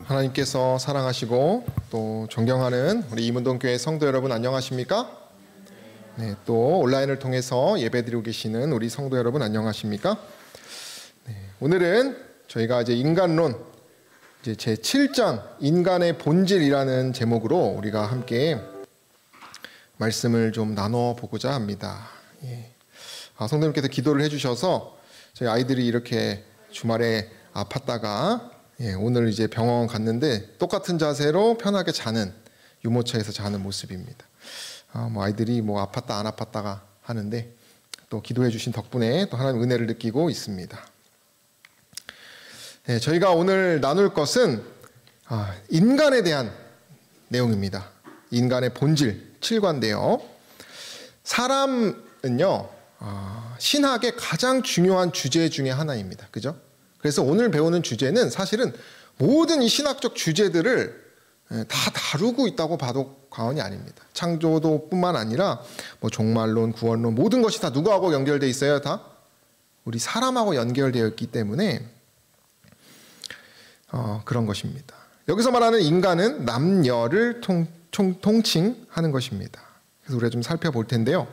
하나님께서 사랑하시고 또 존경하는 우리 이문동교회 성도 여러분 안녕하십니까? 네, 또 온라인을 통해서 예배드리고 계시는 우리 성도 여러분 안녕하십니까? 네, 오늘은 저희가 이제 인간론 이제 제 7장 인간의 본질이라는 제목으로 우리가 함께 말씀을 좀 나눠 보고자 합니다. 예. 성도님께서 기도를 해주셔서 저희 아이들이 이렇게 주말에 아팠다가 오늘 이제 병원 갔는데 똑같은 자세로 편하게 자는 유모차에서 자는 모습입니다. 아이들이 아팠다 안 아팠다가 하는데 또 기도해 주신 덕분에 또 하나님 은혜를 느끼고 있습니다. 저희가 오늘 나눌 것은 인간에 대한 내용입니다. 인간의 본질 7과인데요. 사람은요 신학의 가장 중요한 주제 중에 하나입니다. 그죠? 그래서 오늘 배우는 주제는 사실은 모든 이 신학적 주제들을 다 다루고 있다고 봐도 과언이 아닙니다. 창조도 뿐만 아니라 종말론, 구원론 모든 것이 다 누구하고 연결되어 있어요? 다 우리 사람하고 연결되어 있기 때문에 그런 것입니다. 여기서 말하는 인간은 남녀를 통칭하는 것입니다. 그래서 우리가 좀 살펴볼 텐데요.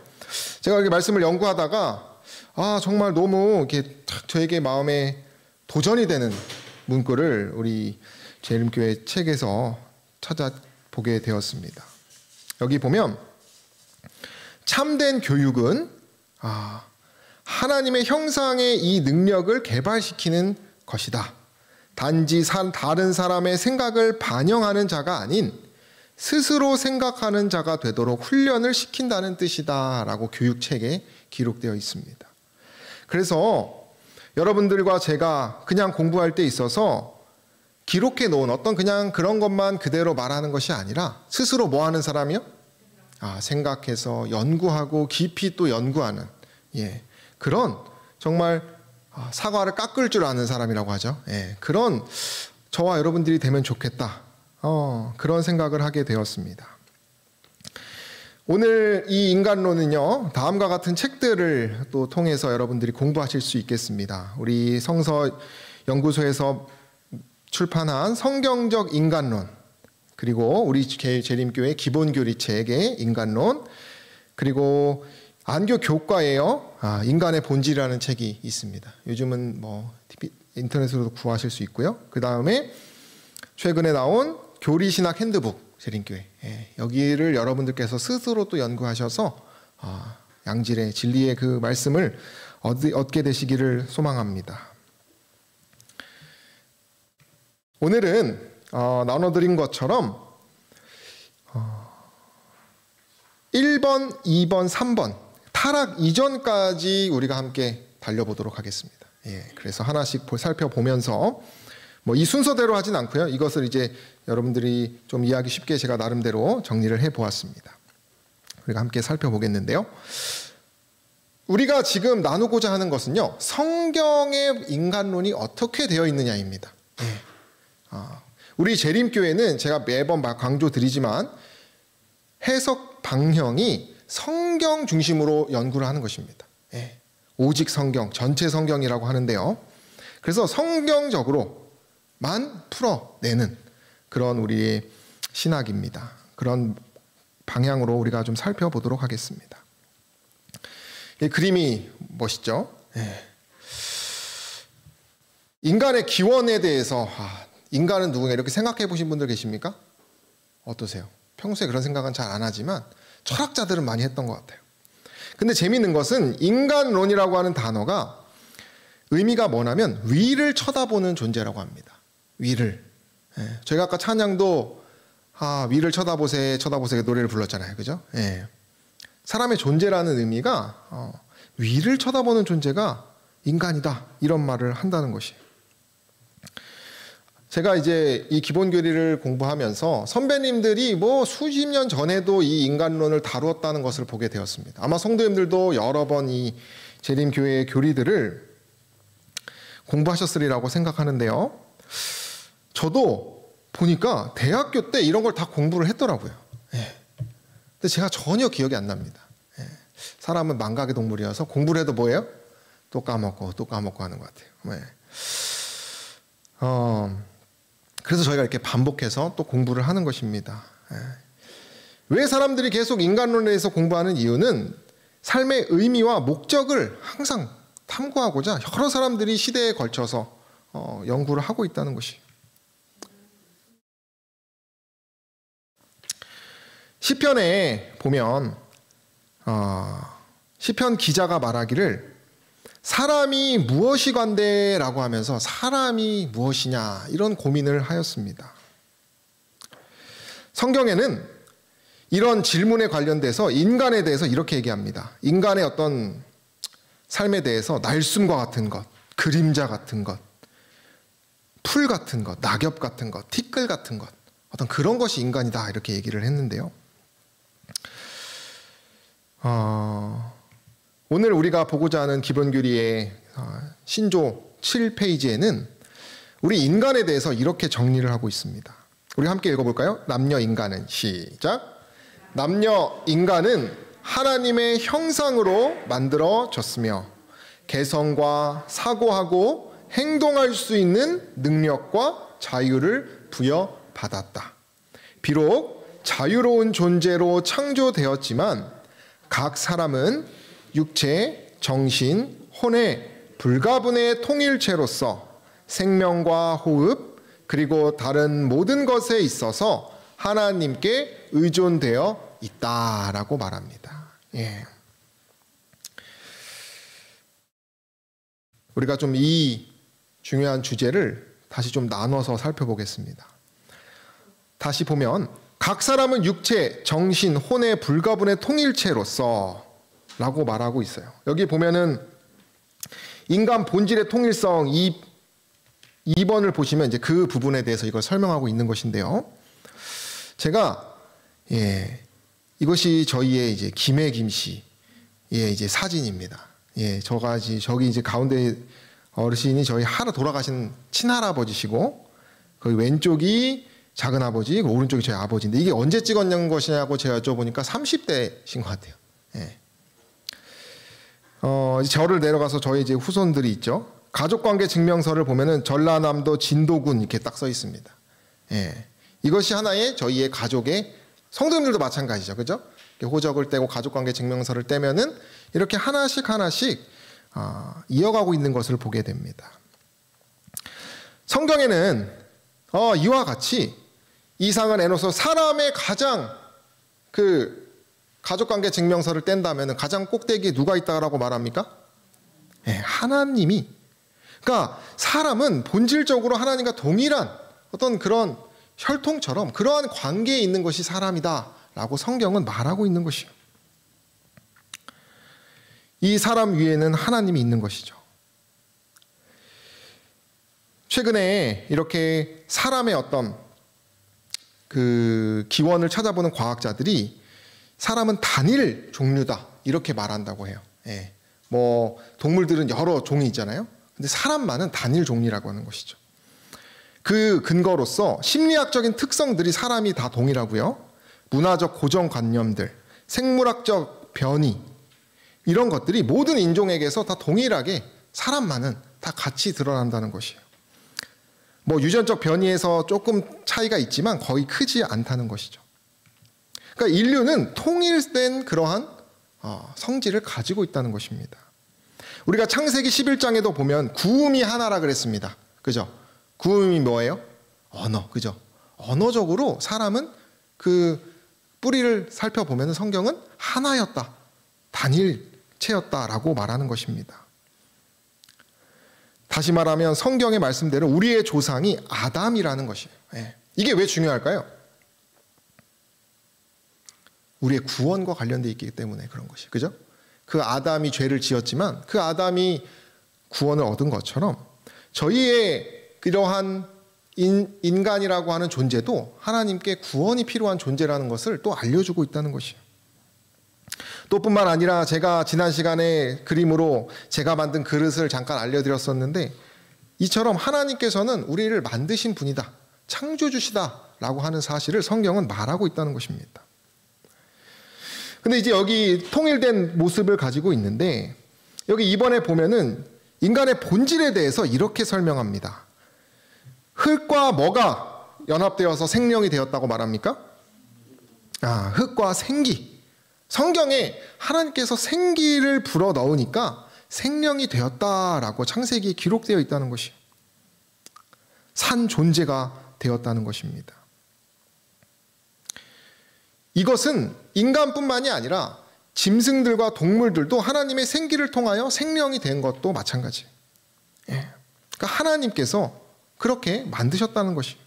제가 이렇게 말씀을 연구하다가 정말 너무 이렇게 저에게 마음에 도전이 되는 문구를 우리 재림교회 책에서 찾아보게 되었습니다. 여기 보면 참된 교육은 하나님의 형상의 이 능력을 개발시키는 것이다. 단지 다른 사람의 생각을 반영하는 자가 아닌 스스로 생각하는 자가 되도록 훈련을 시킨다는 뜻이다 라고 교육책에 기록되어 있습니다. 그래서 여러분들과 제가 그냥 공부할 때 있어서 기록해 놓은 어떤 그냥 그런 것만 그대로 말하는 것이 아니라 스스로 뭐 하는 사람이요? 생각해서 연구하고 깊이 또 연구하는 그런 정말 사과를 깎을 줄 아는 사람이라고 하죠. 그런 저와 여러분들이 되면 좋겠다. 그런 생각을 하게 되었습니다. 오늘 이 인간론은요 다음과 같은 책들을 또 통해서 여러분들이 공부하실 수 있겠습니다. 우리 성서 연구소에서 출판한 성경적 인간론, 그리고 우리 재림교회 기본교리책의 인간론, 그리고 안교 교과에요 인간의 본질이라는 책이 있습니다. 요즘은 인터넷으로도 구하실 수 있고요. 그 다음에 최근에 나온 교리신학 핸드북 재림교회, 여기를 여러분들께서 스스로 또 연구하셔서 양질의 진리의 그 말씀을 얻게 되시기를 소망합니다. 오늘은 나눠드린 것처럼 1번, 2번, 3번 타락 이전까지 우리가 함께 달려보도록 하겠습니다. 그래서 하나씩 살펴보면서 이 순서대로 하진 않고요. 이것을 이제 여러분들이 좀 이해하기 쉽게 제가 나름대로 정리를 해보았습니다. 우리가 함께 살펴보겠는데요. 우리가 지금 나누고자 하는 것은요. 성경의 인간론이 어떻게 되어 있느냐입니다. 우리 재림교회는 제가 매번 강조드리지만 해석 방향이 성경 중심으로 연구를 하는 것입니다. 오직 성경, 전체 성경이라고 하는데요. 그래서 성경적으로만 풀어내는 그런 우리의 신학입니다. 그런 방향으로 우리가 좀 살펴보도록 하겠습니다. 이 그림이 멋있죠? 인간의 기원에 대해서 인간은 누구냐 이렇게 생각해 보신 분들 계십니까? 어떠세요? 평소에 그런 생각은 잘 안 하지만 철학자들은 많이 했던 것 같아요. 근데 재미있는 것은 인간론이라고 하는 단어가 의미가 뭐냐면 위를 쳐다보는 존재라고 합니다. 위를. 저희가 아까 찬양도 위를 쳐다보세 노래를 불렀잖아요. 그죠? 사람의 존재라는 의미가 위를 쳐다보는 존재가 인간이다 이런 말을 한다는 것이에요. 제가 이제 이 기본교리를 공부하면서 선배님들이 수십 년 전에도 이 인간론을 다루었다는 것을 보게 되었습니다. 아마 성도님들도 여러 번 이 재림교회의 교리들을 공부하셨으리라고 생각하는데요. 저도 보니까 대학교 때 이런 걸 다 공부를 했더라고요. 근데 제가 전혀 기억이 안 납니다. 사람은 망각의 동물이어서 공부를 해도 뭐예요? 또 까먹고 하는 것 같아요. 그래서 저희가 이렇게 반복해서 또 공부를 하는 것입니다. 왜 사람들이 계속 인간론에 대해서 공부하는 이유는 삶의 의미와 목적을 항상 탐구하고자 여러 사람들이 시대에 걸쳐서 연구를 하고 있다는 것이. 시편에 보면 시편 기자가 말하기를 사람이 무엇이 관대라고 하면서 사람이 무엇이냐 이런 고민을 하였습니다. 성경에는 이런 질문에 관련돼서 인간에 대해서 이렇게 얘기합니다. 인간의 어떤 삶에 대해서 날숨과 같은 것, 그림자 같은 것, 풀 같은 것, 낙엽 같은 것, 티끌 같은 것, 어떤 그런 것이 인간이다 이렇게 얘기를 했는데요. 오늘 우리가 보고자 하는 기본교리의 신조 7페이지에는 우리 인간에 대해서 이렇게 정리를 하고 있습니다. 우리 함께 읽어볼까요? 남녀 인간은 시작. 남녀 인간은 하나님의 형상으로 만들어졌으며 개성과 사고하고 행동할 수 있는 능력과 자유를 부여받았다. 비록 자유로운 존재로 창조되었지만 각 사람은 육체, 정신, 혼의 불가분의 통일체로서 생명과 호흡 그리고 다른 모든 것에 있어서 하나님께 의존되어 있다라고 말합니다. 예. 우리가 좀 이 중요한 주제를 다시 좀 나눠서 살펴보겠습니다. 다시 보면 각 사람은 육체, 정신, 혼의 불가분의 통일체로서 라고 말하고 있어요. 여기 보면은 인간 본질의 통일성 2번을 보시면 이제 그 부분에 대해서 이걸 설명하고 있는 것인데요. 제가 이것이 저희의 이제 김혜김 씨의 이제 사진입니다. 저기 이제 가운데 어르신이 저희 돌아가신 친할아버지시고 그 왼쪽이 작은 아버지, 오른쪽이 저희 아버지인데 이게 언제 찍었는 것이냐고 제가 여쭤보니까 30대신 것 같아요. 절을 내려가서 저희 이제 후손들이 있죠. 가족관계 증명서를 보면은 전라남도 진도군 이렇게 딱 써 있습니다. 이것이 하나의 저희의 가족의 성도님들도 마찬가지죠, 그죠? 호적을 떼고 가족관계 증명서를 떼면은 이렇게 하나씩 이어가고 있는 것을 보게 됩니다. 성경에는 이와 같이 이상을 내놓아서 사람의 가장 그 가족관계 증명서를 뗀다면 가장 꼭대기에 누가 있다라고 말합니까? 하나님이. 그러니까 사람은 본질적으로 하나님과 동일한 어떤 그런 혈통처럼 그러한 관계에 있는 것이 사람이다라고 성경은 말하고 있는 것이요. 이 사람 위에는 하나님이 있는 것이죠. 최근에 이렇게 사람의 어떤 그 기원을 찾아보는 과학자들이 사람은 단일 종류다 이렇게 말한다고 해요. 뭐 동물들은 여러 종이 있잖아요. 근데 사람만은 단일 종이라고 하는 것이죠. 그 근거로서 심리학적인 특성들이 사람이 다 동일하고요. 문화적 고정관념들, 생물학적 변이 이런 것들이 모든 인종에게서 다 동일하게 사람만은 다 같이 드러난다는 것이에요. 뭐 유전적 변이에서 조금 차이가 있지만 거의 크지 않다는 것이죠. 그러니까 인류는 통일된 그러한 성질을 가지고 있다는 것입니다. 우리가 창세기 11장에도 보면 구음이 하나라 그랬습니다. 그죠? 구음이 뭐예요? 언어. 그죠? 언어적으로 사람은 그 뿌리를 살펴보면 성경은 하나였다. 단일체였다라고 말하는 것입니다. 다시 말하면 성경의 말씀대로 우리의 조상이 아담이라는 것이에요. 이게 왜 중요할까요? 우리의 구원과 관련되어 있기 때문에 그런 것이. 그죠? 그 아담이 죄를 지었지만 그 아담이 구원을 얻은 것처럼 저희의 그러한 인간이라고 하는 존재도 하나님께 구원이 필요한 존재라는 것을 또 알려주고 있다는 것이에요. 또 뿐만 아니라 제가 지난 시간에 그림으로 제가 만든 그릇을 잠깐 알려드렸었는데 이처럼 하나님께서는 우리를 만드신 분이다. 창조주시다라고 하는 사실을 성경은 말하고 있다는 것입니다. 근데 이제 여기 통일된 모습을 가지고 있는데 여기 이번에 보면은 인간의 본질에 대해서 이렇게 설명합니다. 흙과 뭐가 연합되어서 생명이 되었다고 말합니까? 흙과 생기. 성경에 하나님께서 생기를 불어넣으니까 생명이 되었다라고 창세기에 기록되어 있다는 것이요. 산 존재가 되었다는 것입니다. 이것은 인간뿐만이 아니라 짐승들과 동물들도 하나님의 생기를 통하여 생명이 된 것도 마찬가지예요. 그러니까 하나님께서 그렇게 만드셨다는 것이에요.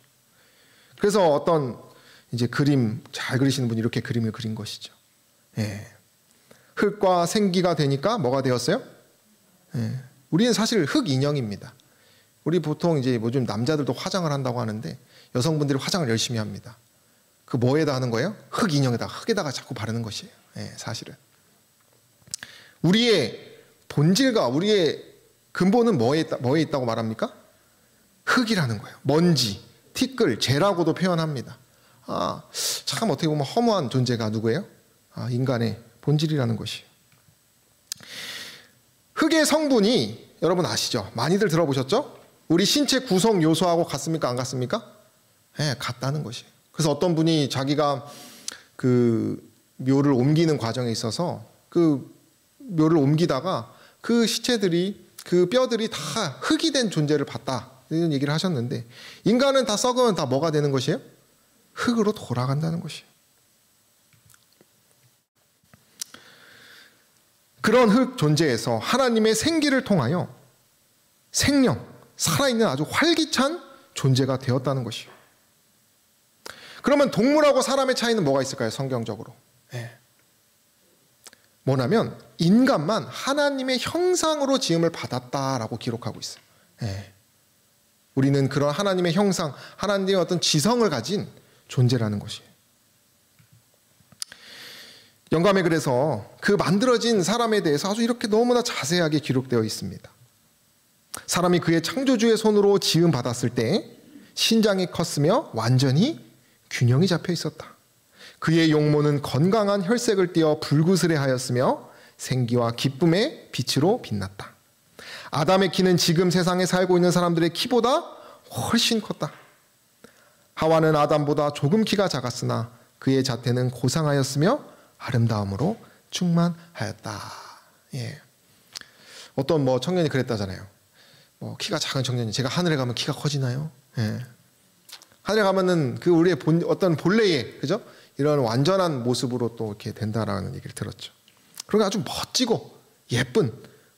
그래서 어떤 이제 그림 잘 그리시는 분이 이렇게 그림을 그린 것이죠. 흙과 생기가 되니까 뭐가 되었어요? 우리는 사실 흙 인형입니다. 우리 보통 이제 요즘 남자들도 화장을 한다고 하는데 여성분들이 화장을 열심히 합니다. 그 뭐에다 하는 거예요? 흙 인형에다가, 흙에다가 자꾸 바르는 것이에요. 사실은. 우리의 본질과 우리의 근본은 뭐에 있다고 말합니까? 흙이라는 거예요. 먼지, 티끌, 재라고도 표현합니다. 참 어떻게 보면 허무한 존재가 누구예요? 인간의 본질이라는 것이에요. 흙의 성분이 여러분 아시죠? 많이들 들어보셨죠? 우리 신체 구성 요소하고 같습니까? 안 같습니까? 같다는 것이에요. 그래서 어떤 분이 자기가 그 묘를 옮기는 과정에 있어서 그 묘를 옮기다가 그 시체들이, 그 뼈들이 다 흙이 된 존재를 봤다, 이런 얘기를 하셨는데, 인간은 다 썩으면 다 뭐가 되는 것이에요? 흙으로 돌아간다는 것이에요. 그런 흙 존재에서 하나님의 생기를 통하여 생명, 살아있는 아주 활기찬 존재가 되었다는 것이에요. 그러면 동물하고 사람의 차이는 뭐가 있을까요? 성경적으로. 뭐냐면 인간만 하나님의 형상으로 지음을 받았다라고 기록하고 있어요. 우리는 그런 하나님의 형상, 하나님의 어떤 지성을 가진 존재라는 것이에요. 영감에 그래서 그 만들어진 사람에 대해서 아주 이렇게 너무나 자세하게 기록되어 있습니다. 사람이 그의 창조주의 손으로 지음 받았을 때 신장이 컸으며 완전히 균형이 잡혀 있었다. 그의 용모는 건강한 혈색을 띠어 불구스레하였으며 생기와 기쁨의 빛으로 빛났다. 아담의 키는 지금 세상에 살고 있는 사람들의 키보다 훨씬 컸다. 하와는 아담보다 조금 키가 작았으나 그의 자태는 고상하였으며 아름다움으로 충만하였다. 어떤 청년이 그랬다잖아요. 키가 작은 청년이 제가 하늘에 가면 키가 커지나요? 하늘에 가면은 그 우리의 어떤 본래의, 그죠? 이런 완전한 모습으로 또 이렇게 된다라는 얘기를 들었죠. 그러니까 아주 멋지고 예쁜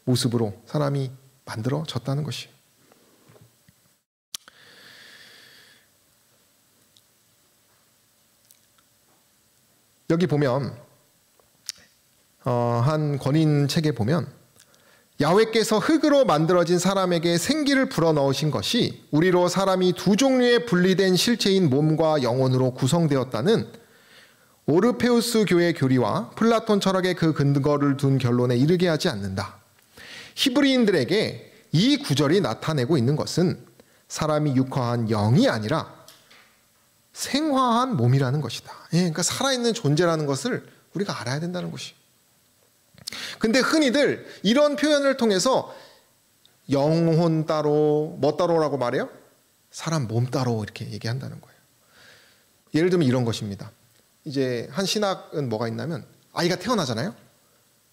모습으로 사람이 만들어졌다는 것이에요. 여기 보면 한 권인 책에 보면 야훼께서 흙으로 만들어진 사람에게 생기를 불어넣으신 것이 우리로 사람이 두 종류의 분리된 실체인 몸과 영혼으로 구성되었다는 오르페우스 교의 교리와 플라톤 철학의 그 근거를 둔 결론에 이르게 하지 않는다. 히브리인들에게 이 구절이 나타내고 있는 것은 사람이 육화한 영이 아니라 생화한 몸이라는 것이다. 그러니까 살아있는 존재라는 것을 우리가 알아야 된다는 것이. 근데 흔히들 이런 표현을 통해서 영혼 따로, 뭐 따로라고 말해요? 사람 몸 따로 이렇게 얘기한다는 거예요. 예를 들면 이런 것입니다. 이제 한 신학은 뭐가 있냐면 아이가 태어나잖아요.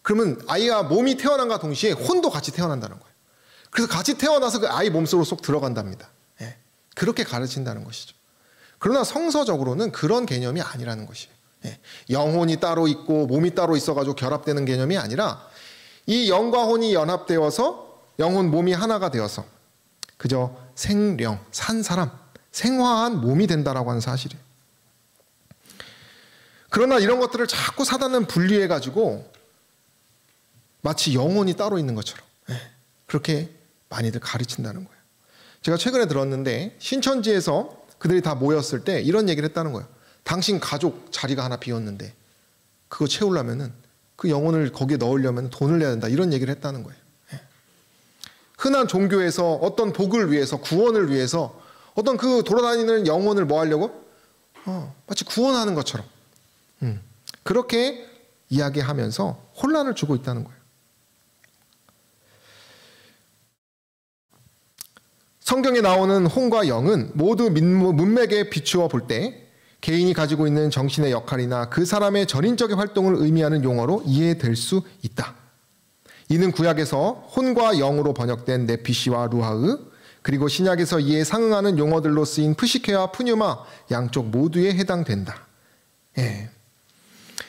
그러면 아이가 몸이 태어난과 동시에 혼도 같이 태어난다는 거예요. 그래서 같이 태어나서 그 아이 몸속으로 쏙 들어간답니다. 그렇게 가르친다는 것이죠. 그러나 성서적으로는 그런 개념이 아니라는 것이에요. 영혼이 따로 있고 몸이 따로 있어가지고 결합되는 개념이 아니라 이 영과 혼이 연합되어서 영혼 몸이 하나가 되어서 그저 생령, 산 사람, 생화한 몸이 된다라고 하는 사실이에요. 그러나 이런 것들을 자꾸 사단은 분리해가지고 마치 영혼이 따로 있는 것처럼 그렇게 많이들 가르친다는 거예요. 제가 최근에 들었는데 신천지에서 그들이 다 모였을 때 이런 얘기를 했다는 거예요. 당신 가족 자리가 하나 비었는데 그거 채우려면은 그 영혼을 거기에 넣으려면 돈을 내야 된다, 이런 얘기를 했다는 거예요. 흔한 종교에서 어떤 복을 위해서, 구원을 위해서 어떤 그 돌아다니는 영혼을 뭐 하려고? 마치 구원하는 것처럼 그렇게 이야기하면서 혼란을 주고 있다는 거예요. 성경에 나오는 혼과 영은 모두 문맥에 비추어 볼 때 개인이 가지고 있는 정신의 역할이나 그 사람의 전인적인 활동을 의미하는 용어로 이해될 수 있다. 이는 구약에서 혼과 영으로 번역된 네피시와 루하흐, 그리고 신약에서 이에 상응하는 용어들로 쓰인 프시케와 푸뉴마 양쪽 모두에 해당된다. 예.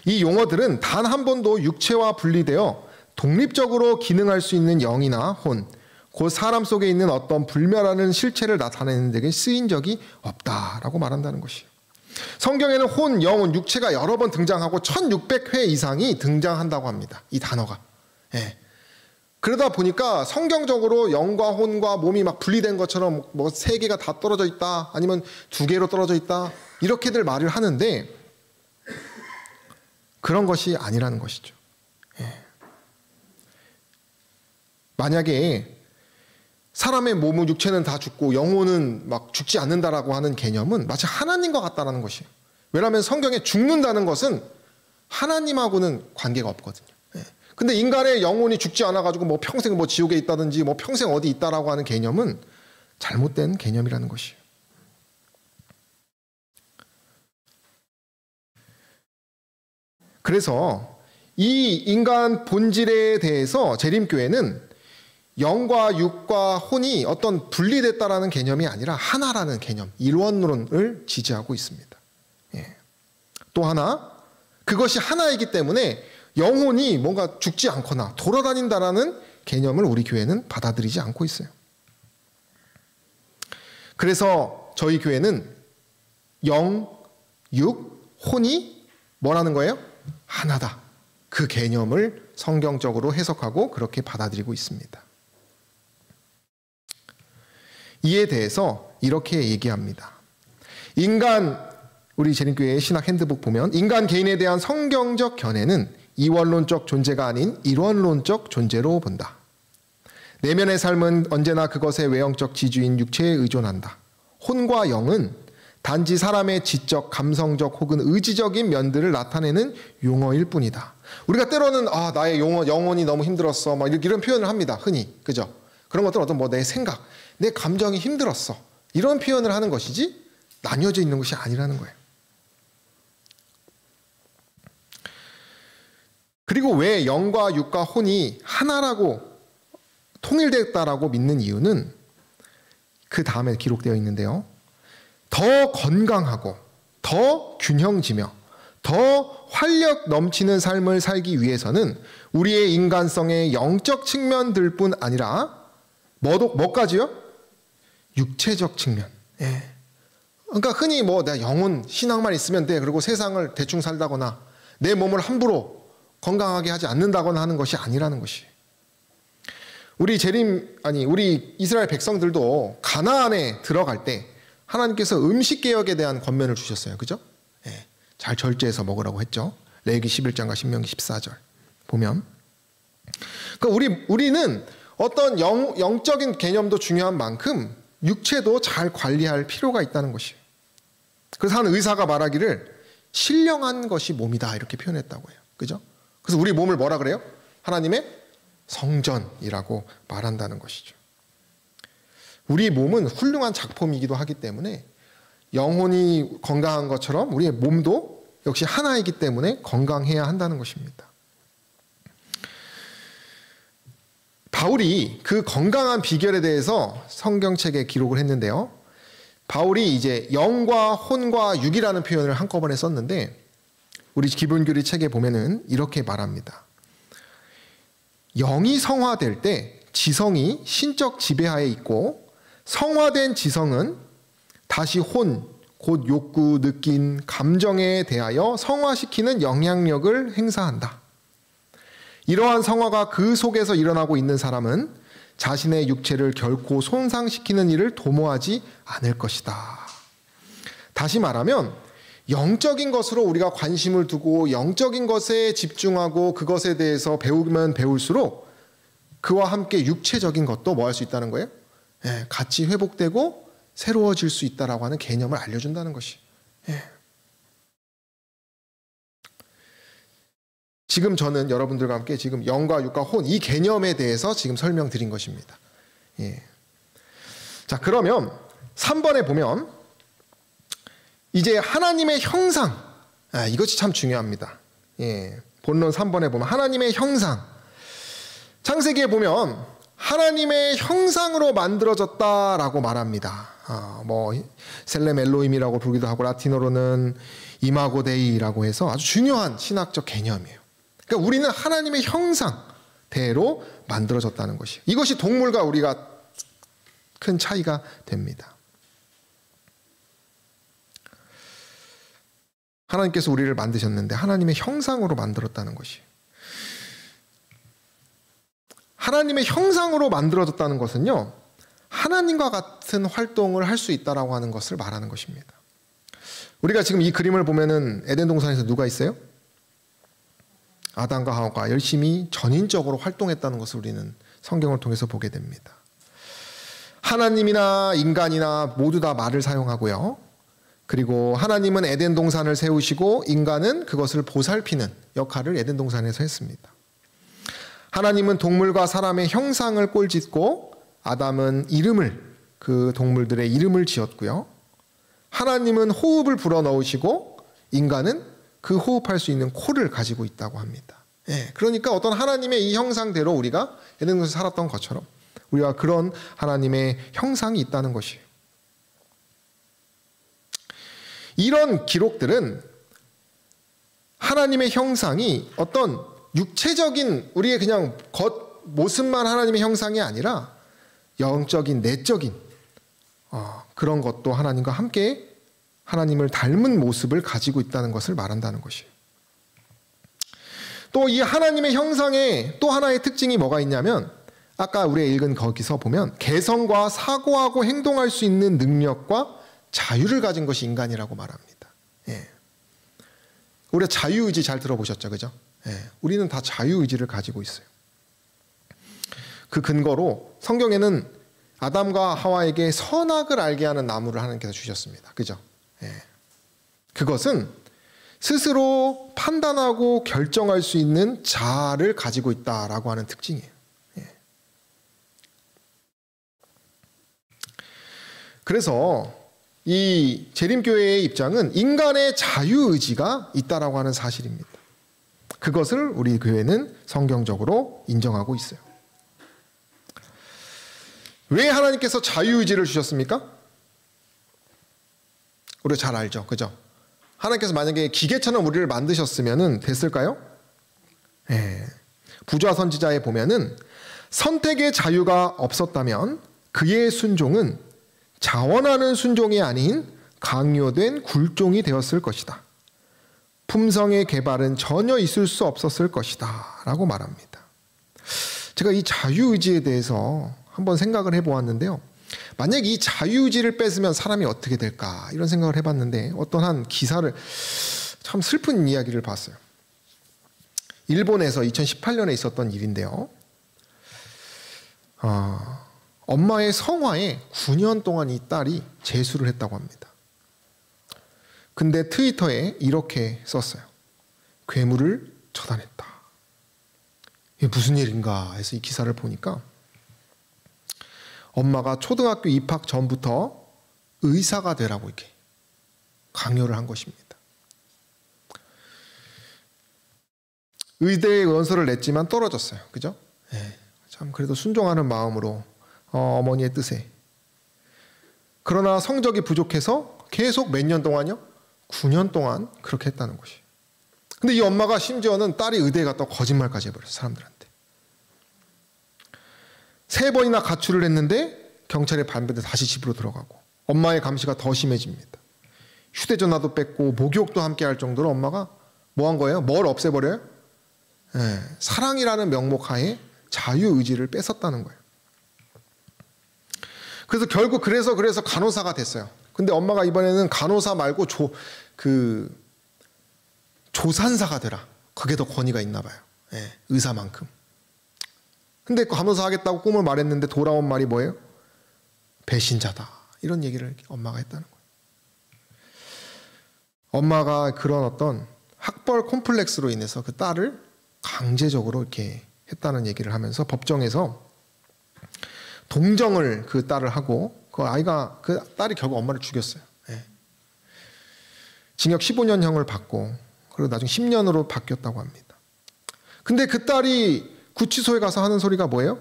이 용어들은 단 한 번도 육체와 분리되어 독립적으로 기능할 수 있는 영이나 혼, 곧 사람 속에 있는 어떤 불멸하는 실체를 나타내는 데에 쓰인 적이 없다라고 말한다는 것이에요. 성경에는 혼, 영혼, 육체가 여러 번 등장하고 1600회 이상이 등장한다고 합니다. 이 단어가. 예. 그러다 보니까 성경적으로 영과 혼과 몸이 막 분리된 것처럼 뭐 3개가 다 떨어져 있다, 아니면 2개로 떨어져 있다, 이렇게들 말을 하는데 그런 것이 아니라는 것이죠. 예. 만약에 사람의 몸은, 육체는 다 죽고 영혼은 막 죽지 않는다라고 하는 개념은 마치 하나님과 같다라는 것이에요. 왜냐하면 성경에 죽는다는 것은 하나님하고는 관계가 없거든요. 예. 근데 인간의 영혼이 죽지 않아가지고 뭐 평생 뭐 지옥에 있다든지 뭐 평생 어디 있다라고 하는 개념은 잘못된 개념이라는 것이에요. 그래서 이 인간 본질에 대해서 재림교회는 영과 육과 혼이 어떤 분리됐다라는 개념이 아니라 하나라는 개념, 일원론을 지지하고 있습니다. 예. 또 하나, 그것이 하나이기 때문에 영혼이 뭔가 죽지 않거나 돌아다닌다라는 개념을 우리 교회는 받아들이지 않고 있어요. 그래서 저희 교회는 영, 육, 혼이 뭐라는 거예요? 하나다. 그 개념을 성경적으로 해석하고 그렇게 받아들이고 있습니다. 이에 대해서 이렇게 얘기합니다. 우리 재림교회의 신학 핸드북 보면 인간 개인에 대한 성경적 견해는 이원론적 존재가 아닌 일원론적 존재로 본다. 내면의 삶은 언제나 그것의 외형적 지주인 육체에 의존한다. 혼과 영은 단지 사람의 지적, 감성적 혹은 의지적인 면들을 나타내는 용어일 뿐이다. 우리가 때로는 나의 영혼이 너무 힘들었어, 막 이런 표현을 합니다. 흔히, 그죠? 그런 것들은 어떤 내 생각, 내 감정이 힘들었어, 이런 표현을 하는 것이지 나뉘어져 있는 것이 아니라는 거예요. 그리고 왜 영과 육과 혼이 하나라고 통일됐다라고 믿는 이유는 그 다음에 기록되어 있는데요. 더 건강하고 더 균형지며 더 활력 넘치는 삶을 살기 위해서는 우리의 인간성의 영적 측면들뿐 아니라 뭐까지요? 육체적 측면. 예. 그러니까 흔히 내 영혼, 신앙만 있으면 돼, 그리고 세상을 대충 살다거나 내 몸을 함부로 건강하게 하지 않는다거나 하는 것이 아니라는 것이. 우리 이스라엘 백성들도 가나안에 들어갈 때 하나님께서 음식 개혁에 대한 권면을 주셨어요. 그죠? 예. 잘 절제해서 먹으라고 했죠. 레위기 11장과 신명기 14절 보면. 그러니까 우리는 어떤 영적인 개념도 중요한 만큼 육체도 잘 관리할 필요가 있다는 것이에요. 그래서 한 의사가 말하기를 신령한 것이 몸이다, 이렇게 표현했다고 해요. 그죠? 그래서 우리 몸을 뭐라 그래요? 하나님의 성전이라고 말한다는 것이죠. 우리 몸은 훌륭한 작품이기도 하기 때문에 영혼이 건강한 것처럼 우리의 몸도 역시 하나이기 때문에 건강해야 한다는 것입니다. 바울이 그 건강한 비결에 대해서 성경책에 기록을 했는데요. 바울이 이제 영과 혼과 육이라는 표현을 한꺼번에 썼는데 우리 기본교리 책에 보면은 이렇게 말합니다. 영이 성화될 때 지성이 신적 지배하에 있고 성화된 지성은 다시 혼, 곧 욕구, 느낌, 감정에 대하여 성화시키는 영향력을 행사한다. 이러한 성화가 그 속에서 일어나고 있는 사람은 자신의 육체를 결코 손상시키는 일을 도모하지 않을 것이다. 다시 말하면 영적인 것으로 우리가 관심을 두고 영적인 것에 집중하고 그것에 대해서 배우면 배울수록 그와 함께 육체적인 것도 뭐 할 수 있다는 거예요? 예, 같이 회복되고 새로워질 수 있다라고 하는 개념을 알려준다는 것이. 예. 지금 저는 여러분들과 함께 지금 영과 육과 혼, 이 개념에 대해서 지금 설명드린 것입니다. 예. 자, 그러면 3번에 보면 이제 하나님의 형상, 이것이 참 중요합니다. 예, 본론 3번에 보면 하나님의 형상, 창세기에 보면 하나님의 형상으로 만들어졌다라고 말합니다. 셀렘 엘로힘이라고 부르기도 하고 라틴어로는 이마고 데이라고 해서 아주 중요한 신학적 개념이에요. 그러니까 우리는 하나님의 형상대로 만들어졌다는 것이에요. 이것이 동물과 우리가 큰 차이가 됩니다. 하나님께서 우리를 만드셨는데 하나님의 형상으로 만들었다는 것이에요. 하나님의 형상으로 만들어졌다는 것은요, 하나님과 같은 활동을 할 수 있다라고 하는 것을 말하는 것입니다. 우리가 지금 이 그림을 보면은 에덴 동산에서 누가 있어요? 아담과 하와가 열심히 전인적으로 활동했다는 것을 우리는 성경을 통해서 보게 됩니다. 하나님이나 인간이나 모두 다 말을 사용하고요. 그리고 하나님은 에덴 동산을 세우시고 인간은 그것을 보살피는 역할을 에덴 동산에서 했습니다. 하나님은 동물과 사람의 형상을 꼴짓고 아담은 그 동물들의 이름을 지었고요. 하나님은 호흡을 불어넣으시고 인간은 그 호흡할 수 있는 코를 가지고 있다고 합니다. 예, 그러니까 어떤 하나님의 이 형상대로 우리가 에덴 동산에서 살았던 것처럼 우리가 그런 하나님의 형상이 있다는 것이에요. 이런 기록들은 하나님의 형상이 어떤 육체적인 우리의 그냥 겉모습만 하나님의 형상이 아니라 영적인 내적인 그런 것도 하나님과 함께 하나님을 닮은 모습을 가지고 있다는 것을 말한다는 것이에요. 또 이 하나님의 형상에 또 하나의 특징이 뭐가 있냐면 아까 우리가 읽은 거기서 보면 개성과 사고하고 행동할 수 있는 능력과 자유를 가진 것이 인간이라고 말합니다. 예. 우리가 자유의지 잘 들어보셨죠? 그죠? 예. 우리는 다 자유의지를 가지고 있어요. 그 근거로 성경에는 아담과 하와에게 선악을 알게 하는 나무를 하나님께서 주셨습니다. 그죠? 예. 그것은 스스로 판단하고 결정할 수 있는 자아를 가지고 있다라고 하는 특징이에요. 예. 그래서 이 재림교회의 입장은 인간의 자유의지가 있다라고 하는 사실입니다. 그것을 우리 교회는 성경적으로 인정하고 있어요. 왜 하나님께서 자유의지를 주셨습니까? 우리가 잘 알죠. 그죠? 하나님께서 만약에 기계처럼 우리를 만드셨으면 됐을까요? 네. 부좌 선지자에 보면은 선택의 자유가 없었다면 그의 순종은 자원하는 순종이 아닌 강요된 굴종이 되었을 것이다. 품성의 개발은 전혀 있을 수 없었을 것이다 라고 말합니다. 제가 이 자유의지에 대해서 한번 생각을 해보았는데요. 만약 이 자유의지를 뺏으면 사람이 어떻게 될까 이런 생각을 해봤는데 어떤 한 기사를 참 슬픈 이야기를 봤어요. 일본에서 2018년에 있었던 일인데요. 엄마의 성화에 9년 동안 이 딸이 재수를 했다고 합니다. 근데 트위터에 이렇게 썼어요. 괴물을 처단했다. 이게 무슨 일인가 해서 이 기사를 보니까 엄마가 초등학교 입학 전부터 의사가 되라고 이렇게 강요를 한 것입니다. 의대에 원서를 냈지만 떨어졌어요. 그죠? 네, 참 그래도 순종하는 마음으로 어머니의 뜻에. 그러나 성적이 부족해서 계속 몇 년 동안요? 9년 동안 그렇게 했다는 것이에요. 근데 이 엄마가 심지어는 딸이 의대에 갔다고 거짓말까지 해버렸어요. 사람들한테. 3번이나 가출을 했는데 경찰에 반대돼 다시 집으로 들어가고 엄마의 감시가 더 심해집니다. 휴대전화도 뺏고 목욕도 함께 할 정도로 엄마가 뭐 한 거예요? 뭘 없애버려요? 네, 사랑이라는 명목하에 자유의지를 뺏었다는 거예요. 그래서 결국 그래서 간호사가 됐어요. 근데 엄마가 이번에는 간호사 말고 조산사가 되라. 그게 더 권위가 있나 봐요. 네, 의사만큼. 근데 간호사 하겠다고 꿈을 말했는데 돌아온 말이 뭐예요? 배신자다. 이런 얘기를 엄마가 했다는 거예요. 엄마가 그런 어떤 학벌 콤플렉스로 인해서 그 딸을 강제적으로 이렇게 했다는 얘기를 하면서 법정에서 동정을 그 딸을 하고 그 딸이 결국 엄마를 죽였어요. 예. 징역 15년형을 받고 그리고 나중에 10년으로 바뀌었다고 합니다. 근데 그 딸이 구치소에 가서 하는 소리가 뭐예요?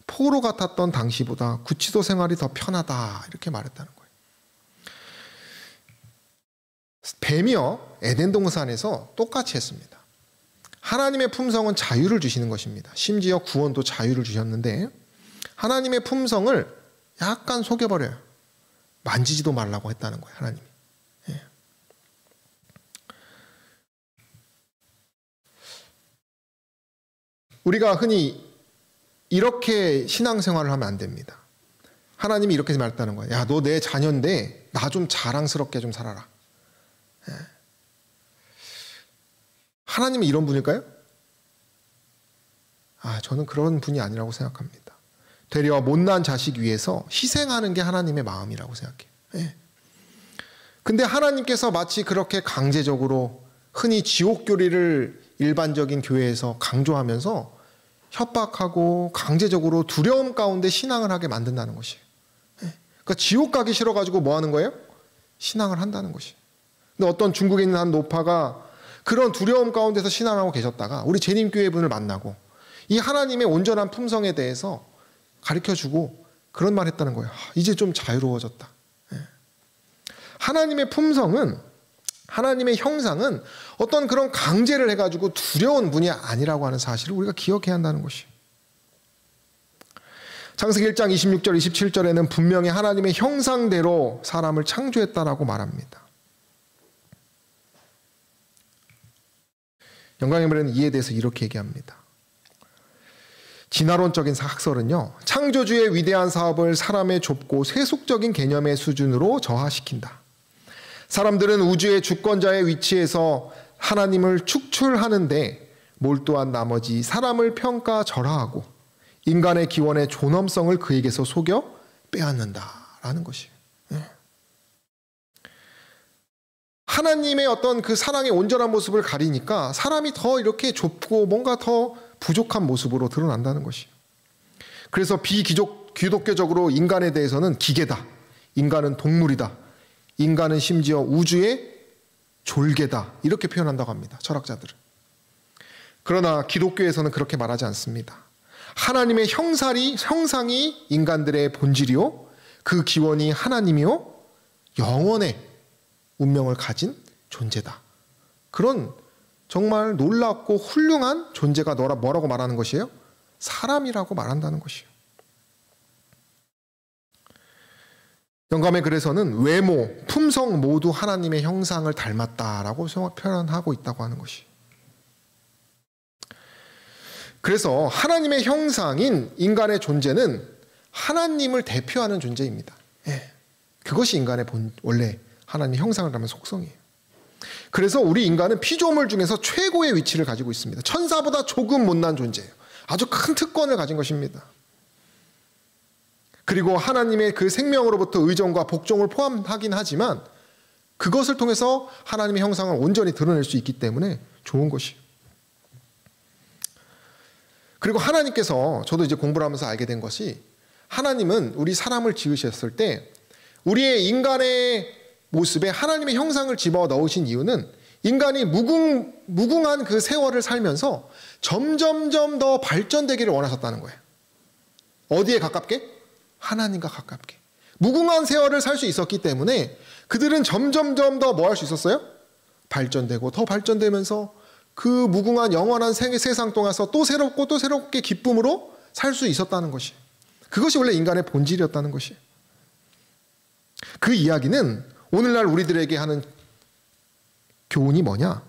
포로 같았던 당시보다 구치소 생활이 더 편하다 이렇게 말했다는 거예요. 뱀이요 에덴 동산에서 똑같이 했습니다. 하나님의 품성은 자유를 주시는 것입니다. 심지어 구원도 자유를 주셨는데 하나님의 품성을 약간 속여버려요. 만지지도 말라고 했다는 거예요. 하나님이. 예. 우리가 흔히 이렇게 신앙생활을 하면 안 됩니다. 하나님이 이렇게 말했다는 거예요. 야, 너 내 자녀인데 나 좀 자랑스럽게 좀 살아라. 예. 하나님이 이런 분일까요? 저는 그런 분이 아니라고 생각합니다. 되려 못난 자식 위해서 희생하는 게 하나님의 마음이라고 생각해요. 예. 근데 하나님께서 마치 그렇게 강제적으로 흔히 지옥교리를 일반적인 교회에서 강조하면서 협박하고 강제적으로 두려움 가운데 신앙을 하게 만든다는 것이에요. 예. 그러니까 지옥 가기 싫어가지고 뭐 하는 거예요? 신앙을 한다는 것이에요. 근데 어떤 중국에 있는 한 노파가 그런 두려움 가운데서 신앙하고 계셨다가 우리 재림교회 분을 만나고 이 하나님의 온전한 품성에 대해서 가르쳐주고 그런 말 했다는 거예요. 이제 좀 자유로워졌다. 예. 하나님의 품성은, 하나님의 형상은 어떤 그런 강제를 해가지고 두려운 분이 아니라고 하는 사실을 우리가 기억해야 한다는 것이에요. 창세기 1장 26절 27절에는 분명히 하나님의 형상대로 사람을 창조했다라고 말합니다. 영광의 말에는 이에 대해서 이렇게 얘기합니다. 진화론적인 학설은요, 창조주의 위대한 사업을 사람의 좁고 세속적인 개념의 수준으로 저하시킨다. 사람들은 우주의 주권자의 위치에서 하나님을 축출하는데 몰두한 나머지 사람을 평가절하하고 인간의 기원의 존엄성을 그에게서 속여 빼앗는다라는 것이에요. 하나님의 어떤 그 사랑의 온전한 모습을 가리니까 사람이 더 이렇게 좁고 뭔가 더 부족한 모습으로 드러난다는 것이에요. 그래서 비기독교적으로 인간에 대해서는 기계다. 인간은 동물이다. 인간은 심지어 우주의 졸개다. 이렇게 표현한다고 합니다. 철학자들은. 그러나 기독교에서는 그렇게 말하지 않습니다. 하나님의 형상이 인간들의 본질이요. 그 기원이 하나님이요. 영원의 운명을 가진 존재다. 그런 정말 놀랍고 훌륭한 존재가 뭐라고 말하는 것이에요? 사람이라고 말한다는 것이에요. 영감의 글에서는 외모, 품성 모두 하나님의 형상을 닮았다라고 표현하고 있다고 하는 것이에요. 그래서 하나님의 형상인 인간의 존재는 하나님을 대표하는 존재입니다. 예. 그것이 인간의 원래 하나님의 형상을 닮은 속성이에요. 그래서 우리 인간은 피조물 중에서 최고의 위치를 가지고 있습니다. 천사보다 조금 못난 존재예요. 아주 큰 특권을 가진 것입니다. 그리고 하나님의 그 생명으로부터 의존과 복종을 포함하긴 하지만 그것을 통해서 하나님의 형상을 온전히 드러낼 수 있기 때문에 좋은 것이에요. 그리고 하나님께서, 저도 이제 공부를 하면서 알게 된 것이, 하나님은 우리 사람을 지으셨을 때 우리의 인간의 모습에 하나님의 형상을 집어넣으신 이유는 인간이 무궁한 그 세월을 살면서 점점점 더 발전되기를 원하셨다는 거예요. 어디에 가깝게? 하나님과 가깝게. 무궁한 세월을 살 수 있었기 때문에 그들은 점점점 더 뭐 할 수 있었어요? 발전되고 더 발전되면서 그 무궁한 영원한 세상 동안에서 또 새롭고 또 새롭게 기쁨으로 살 수 있었다는 것이, 그것이 원래 인간의 본질이었다는 것이. 그 이야기는 오늘날 우리들에게 하는 교훈이 뭐냐?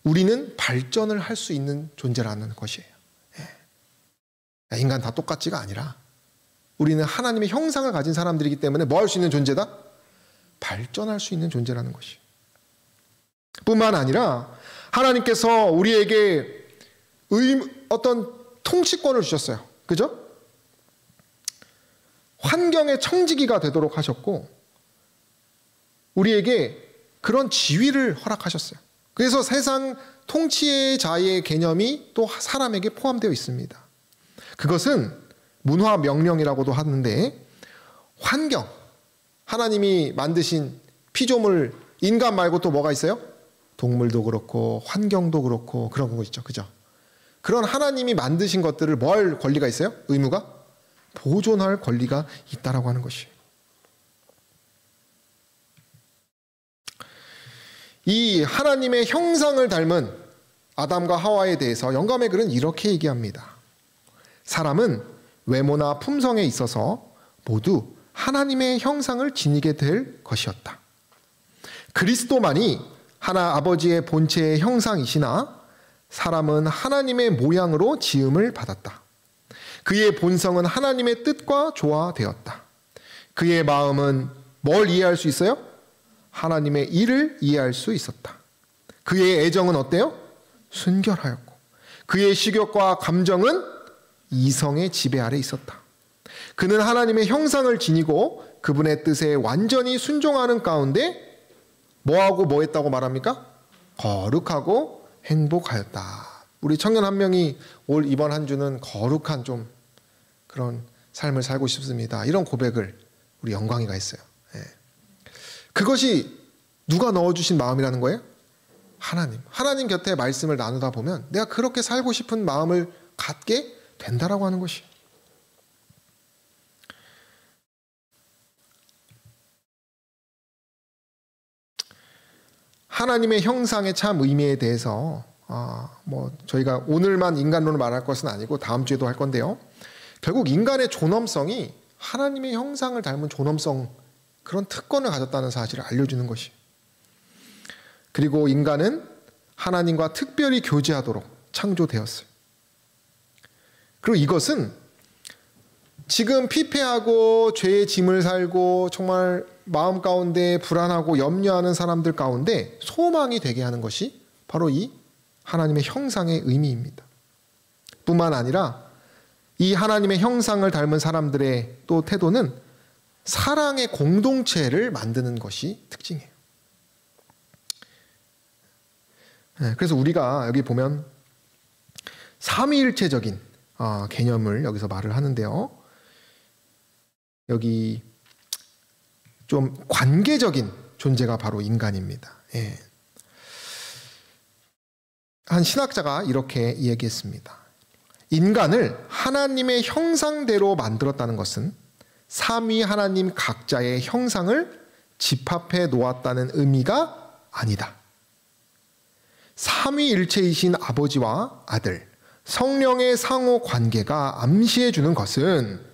우리는 발전을 할 수 있는 존재라는 것이에요. 예. 인간 다 똑같지가 아니라 우리는 하나님의 형상을 가진 사람들이기 때문에 뭐 할 수 있는 존재다? 발전할 수 있는 존재라는 것이에요. 뿐만 아니라 하나님께서 우리에게 어떤 통치권을 주셨어요. 그죠? 환경의 청지기가 되도록 하셨고 우리에게 그런 지위를 허락하셨어요. 그래서 세상 통치의 자의 개념이 또 사람에게 포함되어 있습니다. 그것은 문화 명령이라고도 하는데 환경, 하나님이 만드신 피조물, 인간 말고 또 뭐가 있어요? 동물도 그렇고 환경도 그렇고 그런 거 있죠. 그죠? 그런 하나님이 만드신 것들을 뭐 할 권리가 있어요? 의무가? 보존할 권리가 있다라고 하는 것이에요. 이 하나님의 형상을 닮은 아담과 하와에 대해서 영감의 글은 이렇게 얘기합니다. 사람은 외모나 품성에 있어서 모두 하나님의 형상을 지니게 될 것이었다. 그리스도만이 하나 아버지의 본체의 형상이시나 사람은 하나님의 모양으로 지음을 받았다. 그의 본성은 하나님의 뜻과 조화되었다. 그의 마음은 뭘 이해할 수 있어요? 하나님의 일을 이해할 수 있었다. 그의 애정은 어때요? 순결하였고 그의 식욕과 감정은 이성의 지배 아래 있었다. 그는 하나님의 형상을 지니고 그분의 뜻에 완전히 순종하는 가운데 뭐하고 뭐 했다고 말합니까? 거룩하고 행복하였다. 우리 청년 한 명이 올 이번 한 주는 거룩한 좀 그런 삶을 살고 싶습니다. 이런 고백을 우리 영광이가 했어요. 그것이 누가 넣어주신 마음이라는 거예요? 하나님. 하나님 곁에 말씀을 나누다 보면 내가 그렇게 살고 싶은 마음을 갖게 된다라고 하는 것이. 하나님의 형상의 참 의미에 대해서 저희가 오늘만 인간론을 말할 것은 아니고 다음 주에도 할 건데요. 결국 인간의 존엄성이 하나님의 형상을 닮은 존엄성, 그런 특권을 가졌다는 사실을 알려주는 것이. 그리고 인간은 하나님과 특별히 교제하도록 창조되었어요. 그리고 이것은 지금 피폐하고 죄의 짐을 살고 정말 마음 가운데 불안하고 염려하는 사람들 가운데 소망이 되게 하는 것이 바로 이 하나님의 형상의 의미입니다. 뿐만 아니라 이 하나님의 형상을 닮은 사람들의 또 태도는 사랑의 공동체를 만드는 것이 특징이에요. 그래서 우리가 여기 보면 삼위일체적인 개념을 여기서 말을 하는데요. 여기 좀 관계적인 존재가 바로 인간입니다. 한 신학자가 이렇게 이야기했습니다. 인간을 하나님의 형상대로 만들었다는 것은 삼위 하나님 각자의 형상을 집합해 놓았다는 의미가 아니다. 삼위일체이신 아버지와 아들, 성령의 상호 관계가 암시해 주는 것은,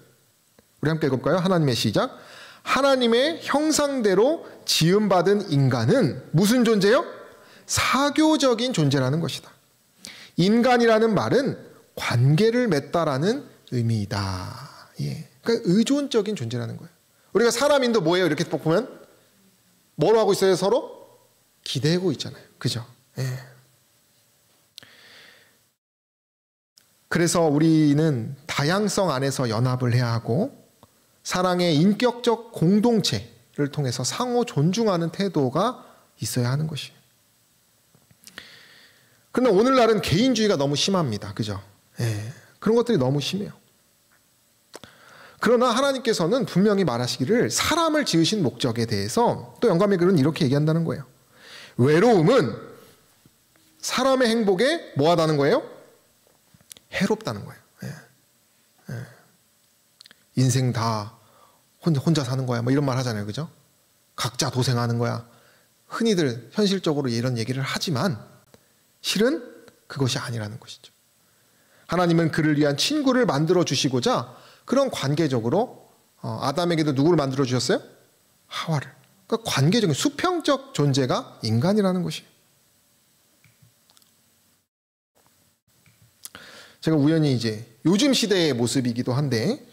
우리 함께 읽어볼까요? 하나님의 시작. 하나님의 형상대로 지음받은 인간은 무슨 존재요? 사교적인 존재라는 것이다. 인간이라는 말은 관계를 맺다라는 의미이다. 그러니까 의존적인 존재라는 거예요. 우리가 사람인도 뭐예요? 이렇게 보면 뭐로 하고 있어요? 서로 기대고 있잖아요. 그죠? 그래서 우리는 다양성 안에서 연합을 해야 하고 사랑의 인격적 공동체를 통해서 상호 존중하는 태도가 있어야 하는 것이에요. 그런데 오늘날은 개인주의가 너무 심합니다. 그죠? 그런 것들이 너무 심해요. 그러나 하나님께서는 분명히 말하시기를 사람을 지으신 목적에 대해서 또 영감의 글은 이렇게 얘기한다는 거예요. 외로움은 사람의 행복에 뭐하다는 거예요? 해롭다는 거예요. 인생 다 혼자 사는 거야. 뭐 이런 말 하잖아요. 그죠? 각자 도생하는 거야. 흔히들 현실적으로 이런 얘기를 하지만 실은 그것이 아니라는 것이죠. 하나님은 그를 위한 친구를 만들어 주시고자 그런 관계적으로 아담에게도 누구를 만들어 주셨어요? 하와를. 그러니까 관계적인 수평적 존재가 인간이라는 것이에요. 제가 우연히 이제 요즘 시대의 모습이기도 한데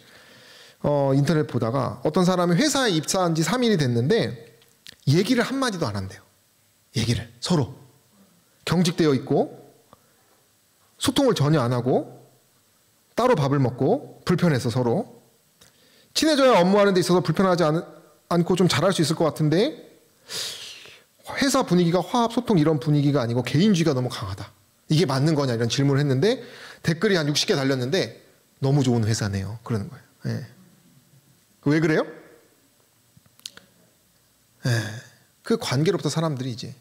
인터넷 보다가 어떤 사람이 회사에 입사한 지 3일이 됐는데 얘기를 한마디도 안 한대요. 얘기를 서로 경직되어 있고 소통을 전혀 안 하고 따로 밥을 먹고 불편해서 서로 친해져야 업무하는 데 있어서 불편하지 않고 좀 잘할 수 있을 것 같은데 회사 분위기가 화합, 소통 이런 분위기가 아니고 개인주의가 너무 강하다. 이게 맞는 거냐 이런 질문을 했는데 댓글이 한 60개 달렸는데 너무 좋은 회사네요. 그러는 거예요. 왜 그래요? 그 관계로부터 사람들이 이제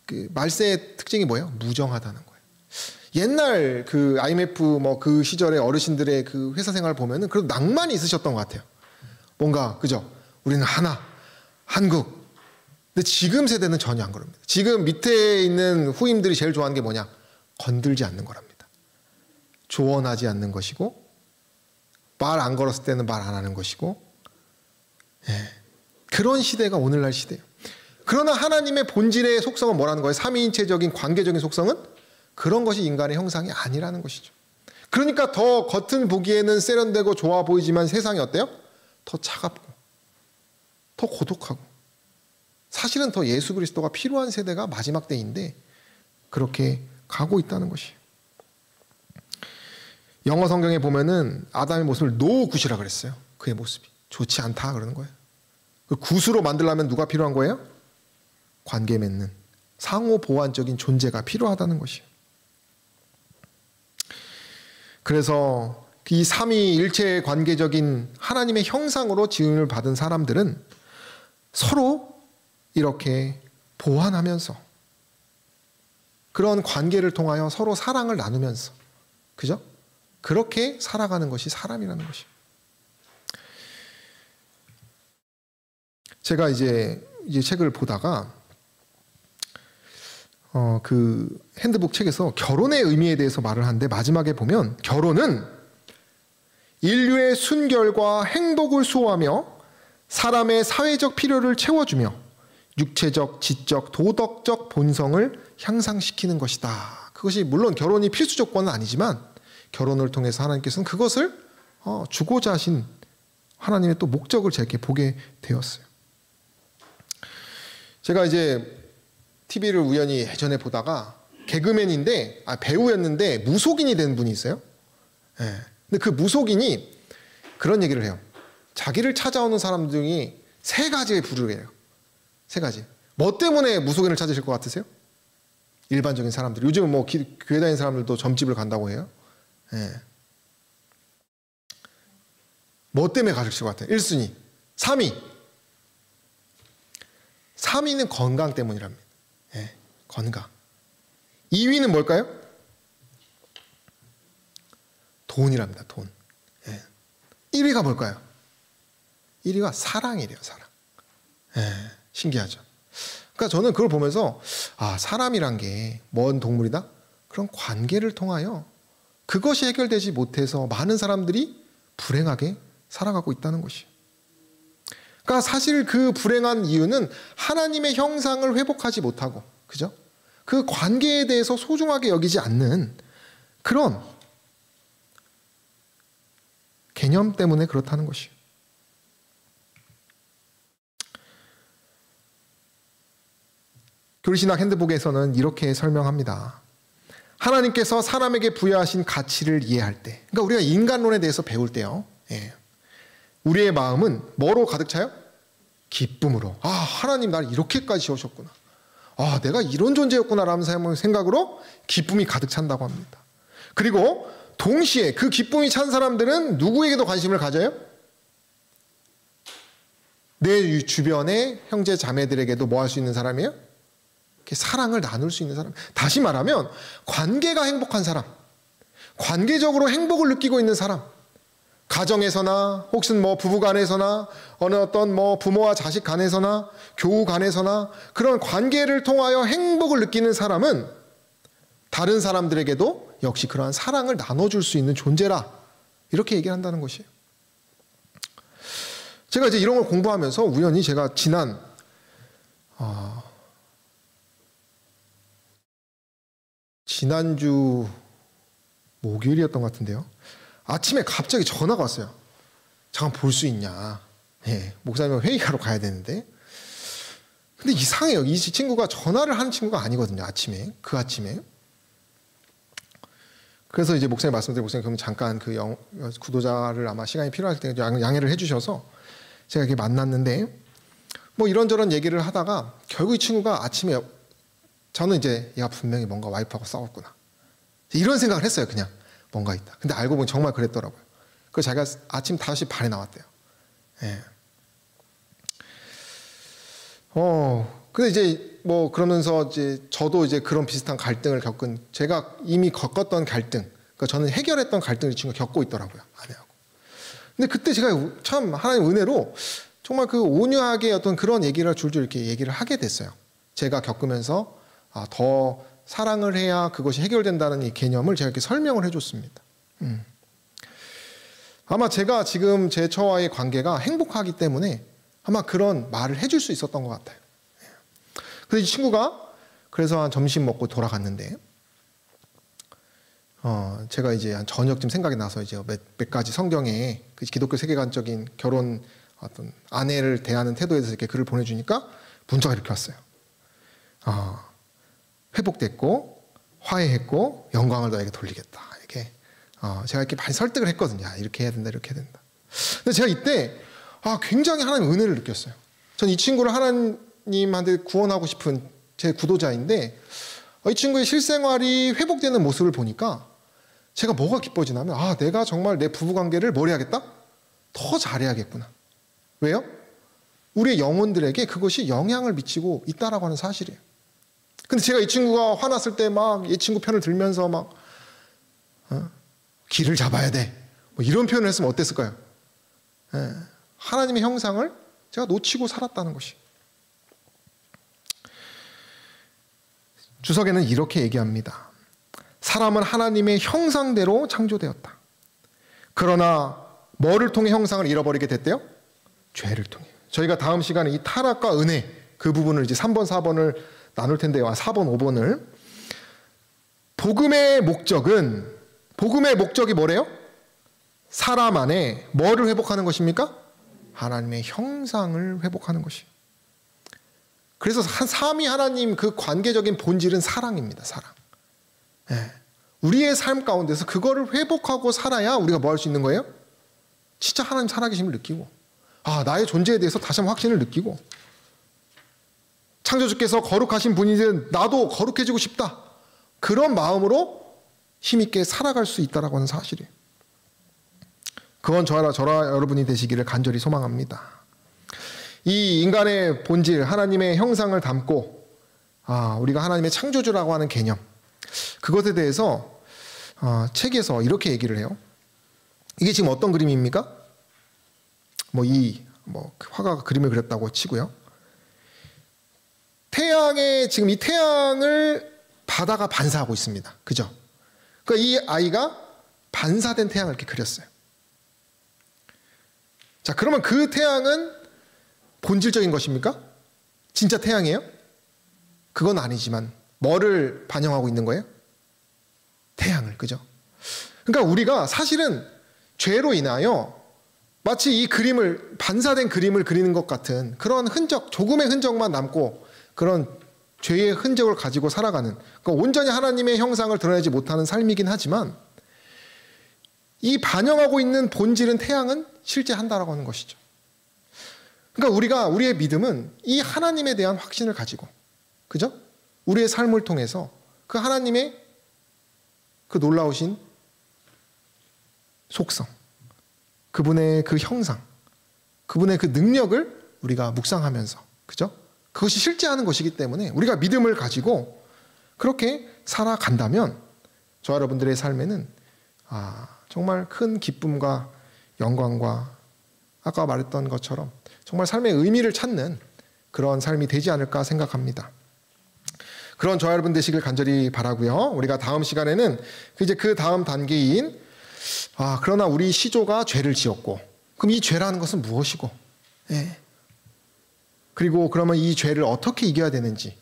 그 말세의 특징이 뭐예요? 무정하다는 거예요. 옛날 그 IMF 뭐 그 시절의 어르신들의 그 회사 생활을 보면은 그래도 낭만이 있으셨던 것 같아요. 뭔가 그죠? 우리는 하나, 한국. 근데 지금 세대는 전혀 안 그럽니다. 지금 밑에 있는 후임들이 제일 좋아하는 게 뭐냐? 건들지 않는 거랍니다. 조언하지 않는 것이고, 말 안 걸었을 때는 말 안 하는 것이고, 그런 시대가 오늘날 시대예요. 그러나 하나님의 본질의 속성은 뭐라는 거예요? 삼위인체적인 관계적인 속성은 그런 것이 인간의 형상이 아니라는 것이죠. 그러니까 더 겉은 보기에는 세련되고 좋아 보이지만 세상이 어때요? 더 차갑고 더 고독하고, 사실은 더 예수 그리스도가 필요한 세대가 마지막 때인데 그렇게 가고 있다는 것이에요. 영어 성경에 보면은 아담의 모습을 노 굿이라 그랬어요. 그의 모습이 좋지 않다 그러는 거예요. 그 굿으로 만들려면 누가 필요한 거예요? 관계 맺는 상호 보완적인 존재가 필요하다는 것이에요. 그래서 이 삼위일체 관계적인 하나님의 형상으로 지음을 받은 사람들은 서로 이렇게 보완하면서 그런 관계를 통하여 서로 사랑을 나누면서, 그죠? 그렇게 살아가는 것이 사람이라는 것이에요. 제가 이제 책을 보다가 그 핸드북 책에서 결혼의 의미에 대해서 말을 하는데, 마지막에 보면 결혼은 인류의 순결과 행복을 수호하며 사람의 사회적 필요를 채워주며 육체적, 지적, 도덕적 본성을 향상시키는 것이다. 그것이 물론 결혼이 필수 조건은 아니지만 결혼을 통해서 하나님께서는 그것을 주고자 하신 하나님의 또 목적을 제게 보게 되었어요. 제가 이제 TV를 우연히 예전에 보다가 개그맨인데, 배우였는데 무속인이 된 분이 있어요. 근데 그 무속인이 그런 얘기를 해요. 자기를 찾아오는 사람 중에 세 가지의 부류를 해요. 세 가지. 뭐 때문에 무속인을 찾으실 것 같으세요? 일반적인 사람들. 요즘은 뭐 교회 다니는 사람들도 점집을 간다고 해요. 뭐 때문에 가실 것 같아요? 1순위. 3위. 3위는 건강 때문이랍니다. 건강. 2위는 뭘까요? 돈이랍니다. 돈. 1위가 뭘까요? 1위가 사랑이래요. 사랑. 신기하죠. 그러니까 저는 그걸 보면서 사람이란 게 먼 동물이다? 그런 관계를 통하여 그것이 해결되지 못해서 많은 사람들이 불행하게 살아가고 있다는 것이에요. 그러니까 사실 그 불행한 이유는 하나님의 형상을 회복하지 못하고, 그죠? 그 관계에 대해서 소중하게 여기지 않는 그런 개념 때문에 그렇다는 것이에요. 교리신학 핸드북에서는 이렇게 설명합니다. 하나님께서 사람에게 부여하신 가치를 이해할 때, 그러니까 우리가 인간론에 대해서 배울 때요, 우리의 마음은 뭐로 가득 차요? 기쁨으로. 하나님 나를 이렇게까지 지으셨구나. 내가 이런 존재였구나라는 생각으로 기쁨이 가득 찬다고 합니다. 그리고 동시에 그 기쁨이 찬 사람들은 누구에게도 관심을 가져요? 내 주변의 형제 자매들에게도 뭐 할 수 있는 사람이에요? 이렇게 사랑을 나눌 수 있는 사람. 다시 말하면 관계가 행복한 사람, 관계적으로 행복을 느끼고 있는 사람, 가정에서나 혹은 뭐 부부 간에서나 어느 어떤 뭐 부모와 자식 간에서나 교우 간에서나 그런 관계를 통하여 행복을 느끼는 사람은 다른 사람들에게도 역시 그러한 사랑을 나눠줄 수 있는 존재라, 이렇게 얘기한다는 것이에요. 제가 이제 이런 걸 공부하면서 우연히 제가 지난주 목요일이었던 것 같은데요. 아침에 갑자기 전화가 왔어요. 잠깐 볼 수 있냐. 목사님 회의하러 가야 되는데. 근데 이상해요. 이 친구가 전화를 하는 친구가 아니거든요. 그 아침에. 그래서 이제 목사님 말씀드린 목사님 그럼 잠깐 그 구도자를 아마 시간이 필요할 때 양해를 해주셔서 제가 이렇게 만났는데, 뭐 이런저런 얘기를 하다가 결국 이 친구가 아침에, 저는 이제 얘가 분명히 뭔가 와이프하고 싸웠구나, 이런 생각을 했어요. 그냥 뭔가 있다. 근데 알고 보니 정말 그랬더라고요. 그래서 자기가 아침 5시 반에 나왔대요. 근데 이제 뭐 그러면서 이제 저도 이제 그런 비슷한 갈등을 겪은, 제가 이미 겪었던 갈등, 그러니까 저는 해결했던 갈등을 이 친구가 겪고 있더라고요, 아내하고. 근데 그때 제가 참 하나님 은혜로 정말 그 온유하게 어떤 그런 얘기를 줄줄 이렇게 얘기를 하게 됐어요. 제가 겪으면서 더 사랑을 해야 그것이 해결된다는 이 개념을 제가 이렇게 설명을 해줬습니다. 아마 제가 지금 제 처와의 관계가 행복하기 때문에 아마 그런 말을 해줄 수 있었던 것 같아요. 그래서 이 친구가 그래서 한 점심 먹고 돌아갔는데, 제가 이제 한 저녁쯤 생각이 나서 이제 몇 가지 성경에 그 기독교 세계관적인 결혼 어떤 아내를 대하는 태도에 대해서 이렇게 글을 보내주니까 문자가 이렇게 왔어요. 회복됐고 화해했고 영광을 너에게 돌리겠다. 이렇게 제가 이렇게 많이 설득을 했거든요. 이렇게 해야 된다, 이렇게 해야 된다. 근데 제가 이때 굉장히 하나님 은혜를 느꼈어요. 전 이 친구를 하나님한테 구원하고 싶은 제 구도자인데, 이 친구의 실생활이 회복되는 모습을 보니까 제가 뭐가 기뻐지냐면, 내가 정말 내 부부관계를 뭘 해야겠다? 더 잘해야겠구나. 왜요? 우리의 영혼들에게 그것이 영향을 미치고 있다라고 하는 사실이에요. 근데 제가 이 친구가 화났을 때 막 이 친구 편을 들면서 막 길을 잡아야 돼, 뭐 이런 표현을 했으면 어땠을까요? 하나님의 형상을 제가 놓치고 살았다는 것이. 주석에는 이렇게 얘기합니다. 사람은 하나님의 형상대로 창조되었다. 그러나 뭐를 통해 형상을 잃어버리게 됐대요? 죄를 통해. 저희가 다음 시간에 이 타락과 은혜, 그 부분을 이제 3번, 4번을 나눌 텐데요. 4번, 5번을. 복음의 목적이 뭐래요? 사람 안에 뭐를 회복하는 것입니까? 하나님의 형상을 회복하는 것이. 그래서 삼위 하나님 그 관계적인 본질은 사랑입니다. 사랑. 우리의 삶 가운데서 그거를 회복하고 살아야 우리가 뭐 할 수 있는 거예요? 진짜 하나님 살아계심을 느끼고, 나의 존재에 대해서 다시 한번 확신을 느끼고, 창조주께서 거룩하신 분이든 나도 거룩해지고 싶다, 그런 마음으로 힘있게 살아갈 수 있다라고 하는 사실이에요. 그건 저와 여러분이 되시기를 간절히 소망합니다. 이 인간의 본질, 하나님의 형상을 담고 우리가 하나님의 창조주라고 하는 개념, 그것에 대해서 책에서 이렇게 얘기를 해요. 이게 지금 어떤 그림입니까? 화가가 그림을 그렸다고 치고요. 지금 이 태양을 바다가 반사하고 있습니다. 그죠? 그러니까 이 아이가 반사된 태양을 이렇게 그렸어요. 자, 그러면 그 태양은 본질적인 것입니까? 진짜 태양이에요? 그건 아니지만 뭐를 반영하고 있는 거예요? 태양을, 그죠? 그러니까 우리가 사실은 죄로 인하여 마치 이 그림을, 반사된 그림을 그리는 것 같은 그런 흔적, 조금의 흔적만 남고 그런 죄의 흔적을 가지고 살아가는, 그러니까 온전히 하나님의 형상을 드러내지 못하는 삶이긴 하지만 이 반영하고 있는 본질은 태양은 실제 한다라고 하는 것이죠. 그러니까 우리의 믿음은 이 하나님에 대한 확신을 가지고, 그죠? 우리의 삶을 통해서 그 하나님의 그 놀라우신 속성, 그분의 그 형상, 그분의 그 능력을 우리가 묵상하면서, 그죠? 그것이 실제하는 것이기 때문에 우리가 믿음을 가지고 그렇게 살아간다면 저와 여러분들의 삶에는 정말 큰 기쁨과 영광과 아까 말했던 것처럼 정말 삶의 의미를 찾는 그런 삶이 되지 않을까 생각합니다. 그런 저와 여러분 되시길 간절히 바라고요. 우리가 다음 시간에는 이제 그 다음 단계인 그러나 우리 시조가 죄를 지었고, 그럼 이 죄라는 것은 무엇이고, 그리고 그러면 이 죄를 어떻게 이겨야 되는지,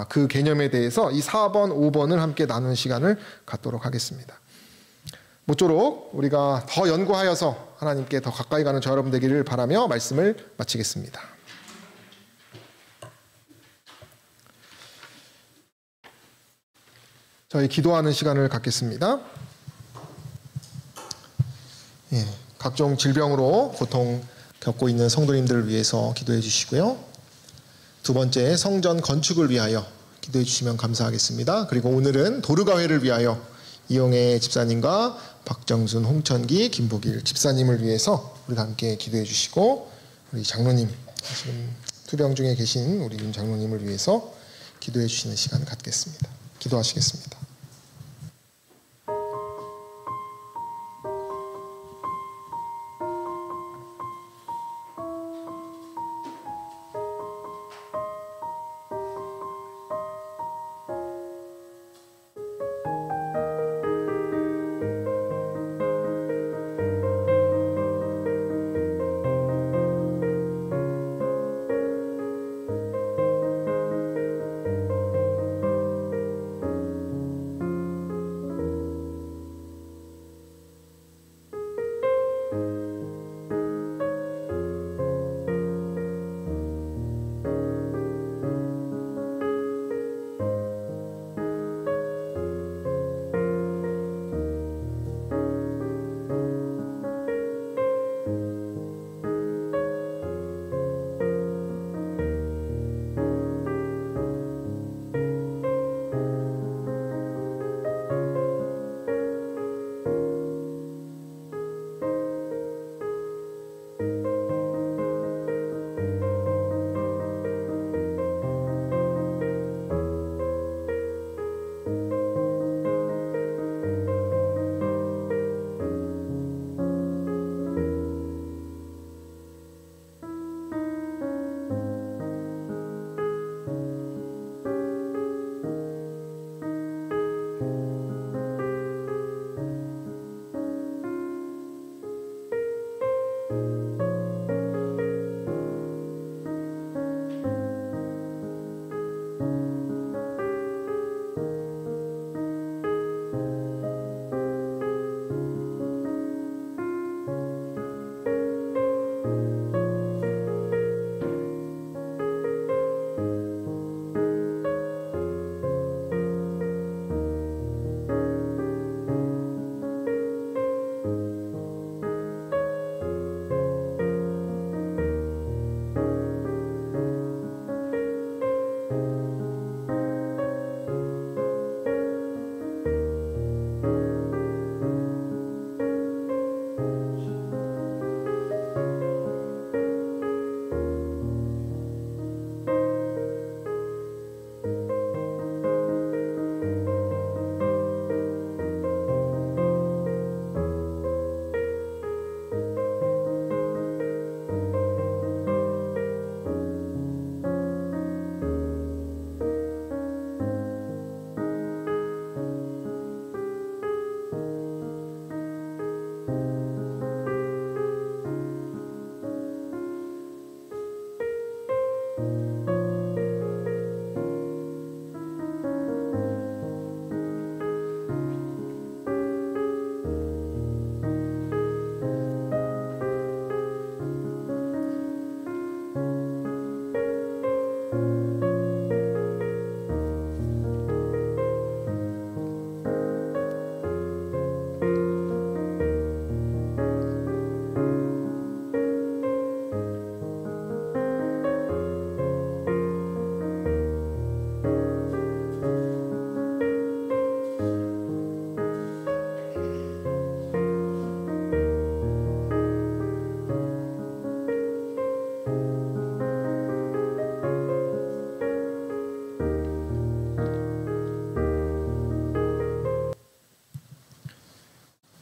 그 개념에 대해서 이 4번, 5번을 함께 나누는 시간을 갖도록 하겠습니다. 모쪼록 우리가 더 연구하여서 하나님께 더 가까이 가는 저 여러분 되기를 바라며 말씀을 마치겠습니다. 저희 기도하는 시간을 갖겠습니다. 각종 질병으로 고통 겪고 있는 성도님들을 위해서 기도해 주시고요. 두 번째, 성전 건축을 위하여 기도해 주시면 감사하겠습니다. 그리고 오늘은 도르가회를 위하여 이용혜 집사님과 박정순, 홍천기, 김복일 집사님을 위해서 우리가 함께 기도해 주시고, 우리 장로님 지금 투병 중에 계신 우리 윤 장로님을 위해서 기도해 주시는 시간 갖겠습니다. 기도하시겠습니다.